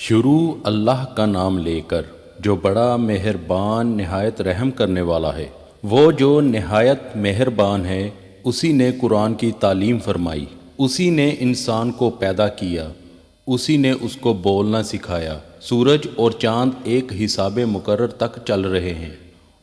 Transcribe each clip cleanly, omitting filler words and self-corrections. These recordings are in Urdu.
شروع اللہ کا نام لے کر جو بڑا مہربان نہایت رحم کرنے والا ہے۔ وہ جو نہایت مہربان ہے اسی نے قرآن کی تعلیم فرمائی، اسی نے انسان کو پیدا کیا، اسی نے اس کو بولنا سکھایا۔ سورج اور چاند ایک حساب مقرر تک چل رہے ہیں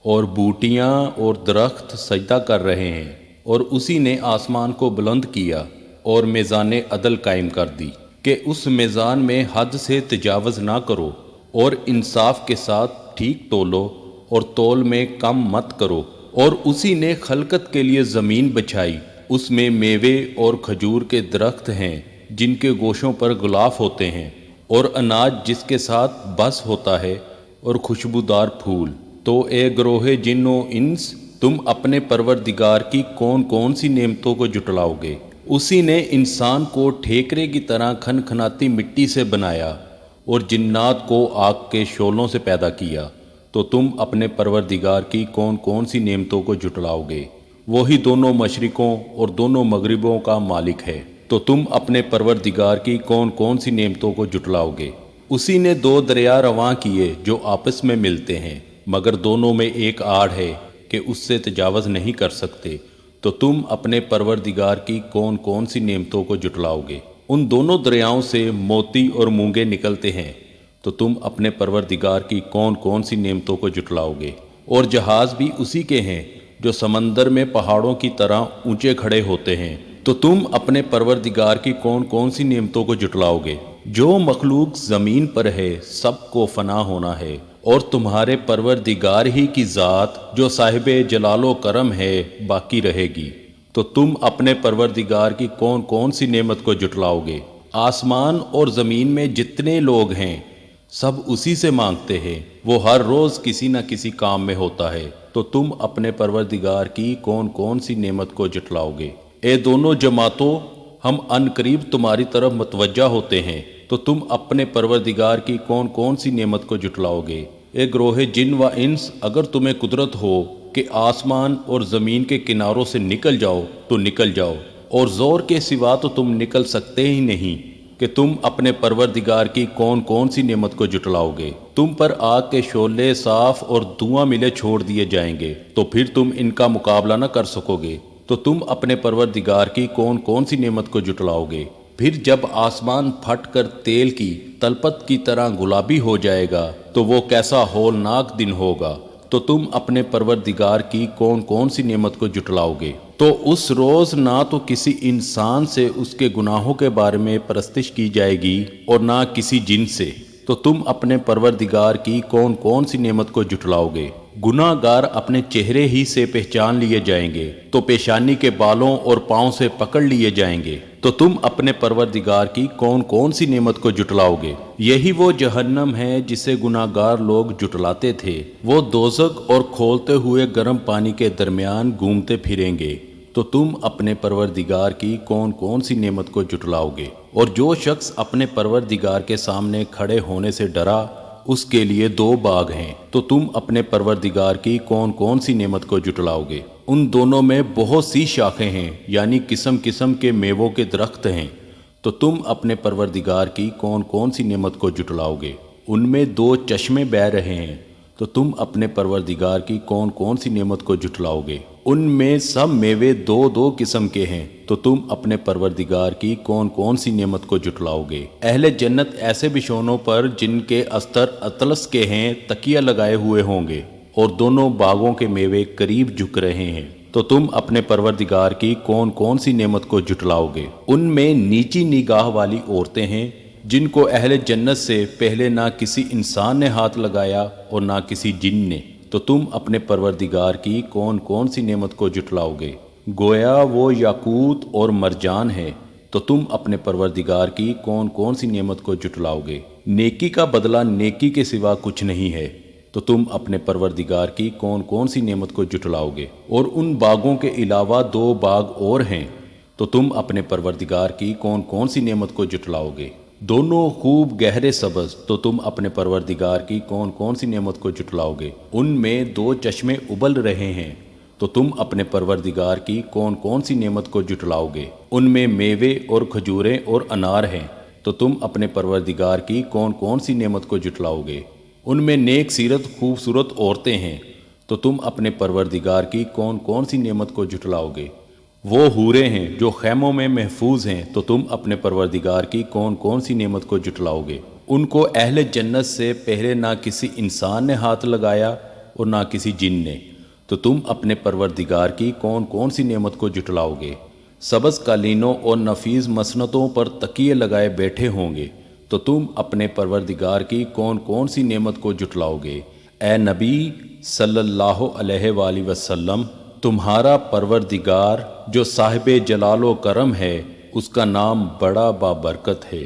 اور بوٹیاں اور درخت سجدہ کر رہے ہیں، اور اسی نے آسمان کو بلند کیا اور میزان عدل قائم کر دی کہ اس میزان میں حد سے تجاوز نہ کرو، اور انصاف کے ساتھ ٹھیک تولو اور تول میں کم مت کرو۔ اور اسی نے خلقت کے لیے زمین بچھائی، اس میں میوے اور کھجور کے درخت ہیں جن کے گوشوں پر غلاف ہوتے ہیں، اور اناج جس کے ساتھ بس ہوتا ہے، اور خوشبودار پھول۔ تو اے گروہ جن و انس، تم اپنے پروردگار کی کون کون سی نعمتوں کو جھٹلاؤ گے؟ اسی نے انسان کو ٹھیکرے کی طرح کھنکھناتی مٹی سے بنایا اور جنات کو آگ کے شعلوں سے پیدا کیا، تو تم اپنے پروردگار کی کون کون سی نعمتوں کو جھٹلاؤ گے؟ وہی دونوں مشرقوں اور دونوں مغربوں کا مالک ہے، تو تم اپنے پروردگار کی کون کون سی نعمتوں کو جھٹلاؤ گے؟ اسی نے دو دریا رواں کیے جو آپس میں ملتے ہیں، مگر دونوں میں ایک آڑ ہے کہ اس سے تجاوز نہیں کر سکتے، تو تم اپنے پروردگار کی کون کون سی نعمتوں کو جھٹلاؤ گے؟ ان دونوں دریاؤں سے موتی اور مونگے نکلتے ہیں، تو تم اپنے پروردگار کی کون کون سی نعمتوں کو جھٹلاؤ گے؟ اور جہاز بھی اسی کے ہیں جو سمندر میں پہاڑوں کی طرح اونچے کھڑے ہوتے ہیں، تو تم اپنے پروردگار کی کون کون سی نعمتوں کو جھٹلاؤ گے؟ جو مخلوق زمین پر ہے سب کو فنا ہونا ہے، اور تمہارے پروردگار ہی کی ذات جو صاحب جلال و کرم ہے باقی رہے گی، تو تم اپنے پروردگار کی کون کون سی نعمت کو جھٹلاؤ گے؟ آسمان اور زمین میں جتنے لوگ ہیں سب اسی سے مانگتے ہیں، وہ ہر روز کسی نہ کسی کام میں ہوتا ہے، تو تم اپنے پروردگار کی کون کون سی نعمت کو جھٹلاؤ گے؟ اے دونوں جماعتوں، ہم ان قریب تمہاری طرف متوجہ ہوتے ہیں، تو تم اپنے پروردگار کی کون کون سی نعمت کو جھٹلاؤ گے؟ اے گروہ جن و انس، اگر تمہیں قدرت ہو کہ آسمان اور زمین کے کناروں سے نکل جاؤ تو نکل جاؤ، اور زور کے سوا تو تم نکل سکتے ہی نہیں، کہ تم اپنے پروردگار کی کون کون سی نعمت کو جھٹلاؤ گے؟ تم پر آگ کے شعلے صاف اور دھواں ملے چھوڑ دیے جائیں گے، تو پھر تم ان کا مقابلہ نہ کر سکو گے، تو تم اپنے پروردگار کی کون کون سی نعمت کو جھٹلاؤ گے؟ پھر جب آسمان پھٹ کر تیل کی تلپت کی طرح گلابی ہو جائے گا تو وہ کیسا ہولناک دن ہوگا، تو تم اپنے پروردگار کی کون کون سی نعمت کو جھٹلاؤ گے؟ تو اس روز نہ تو کسی انسان سے اس کے گناہوں کے بارے میں پرستش کی جائے گی اور نہ کسی جن سے، تو تم اپنے پروردگار کی کون کون سی نعمت کو جھٹلاؤ گے؟ گناہ گار اپنے چہرے ہی سے پہچان لیے جائیں گے، تو پیشانی کے بالوں اور پاؤں سے پکڑ لیے جائیں گے، تو تم اپنے پروردگار کی کون کون سی نعمت کو جھٹلاؤ گے؟ یہی وہ جہنم ہے جسے گناہ گار لوگ جھٹلاتے تھے، وہ دوزخ اور کھولتے ہوئے گرم پانی کے درمیان گھومتے پھریں گے، تو تم اپنے پروردگار کی کون کون سی نعمت کو جھٹلاؤ گے؟ اور جو شخص اپنے پروردگار کے سامنے کھڑے ہونے سے ڈرا اس کے لیے دو باغ ہیں، تو تم اپنے پروردگار کی کون کون سی نعمت کو جھٹلاؤ گے؟ ان دونوں میں بہت سی شاخیں ہیں، یعنی قسم قسم کے میووں کے درخت ہیں، تو تم اپنے پروردگار کی کون کون سی نعمت کو جھٹلاؤ گے؟ ان میں دو چشمے بہہ رہے ہیں، تو تم اپنے پروردگار کی کون کون سی نعمت کو جھٹلاؤ گے؟ ان میں سب میوے دو دو قسم کے ہیں، تو تم اپنے پروردگار کی کون کون سی نعمت کو جھٹلاؤ گے؟ اہل جنت ایسے بچھونوں پر جن کے استر اطلس کے ہیں تکیہ لگائے ہوئے ہوں گے، اور دونوں باغوں کے میوے قریب جھک رہے ہیں، تو تم اپنے پروردگار کی کون کون سی نعمت کو جھٹلاؤ گے؟ ان میں نیچی نگاہ والی عورتیں ہیں جن کو اہل جنت سے پہلے نہ کسی انسان نے ہاتھ لگایا اور نہ کسی جن نے، تو تم اپنے پروردگار کی کون کون سی نعمت کو جھٹلاؤ گے؟ گویا وہ یاقوت اور مرجان ہے، تو تم اپنے پروردگار کی کون کون سی نعمت کو جھٹلاؤ گے؟ نیکی کا بدلہ نیکی کے سوا کچھ نہیں ہے، تو تم اپنے پروردگار کی کون کون سی نعمت کو جھٹلاؤ گے؟ اور ان باغوں کے علاوہ دو باغ اور ہیں، تو تم اپنے پروردگار کی کون کون سی نعمت کو جھٹلاؤ گے؟ دونوں خوب گہرے سبز، تو تم اپنے پروردگار کی کون کون سی نعمت کو جھٹلاؤ گے؟ ان میں دو چشمے ابل رہے ہیں، تو تم اپنے پروردگار کی کون کون سی نعمت کو جھٹلاؤ گے؟ ان میں میوے اور کھجوریں اور انار ہیں، تو تم اپنے پروردگار کی کون کون سی نعمت کو جھٹلاؤ گے؟ ان میں نیک سیرت خوبصورت عورتیں ہیں، تو تم اپنے پروردگار کی کون کون سی نعمت کو جھٹلاؤ گے؟ وہ حوریں ہیں جو خیموں میں محفوظ ہیں، تو تم اپنے پروردگار کی کون کون سی نعمت کو جھٹلاؤ گے؟ ان کو اہل جنت سے پہلے نہ کسی انسان نے ہاتھ لگایا اور نہ کسی جن نے، تو تم اپنے پروردگار کی کون کون سی نعمت کو جھٹلاؤ گے؟ سبز قالینوں اور نفیس مسندوں پر تکیے لگائے بیٹھے ہوں گے، تو تم اپنے پروردگار کی کون کون سی نعمت کو جھٹلاؤ گے؟ اے نبی صلی اللہ علیہ وآلہ وسلم، تمہارا پروردگار جو صاحب جلال و کرم ہے، اس کا نام بڑا بابرکت ہے۔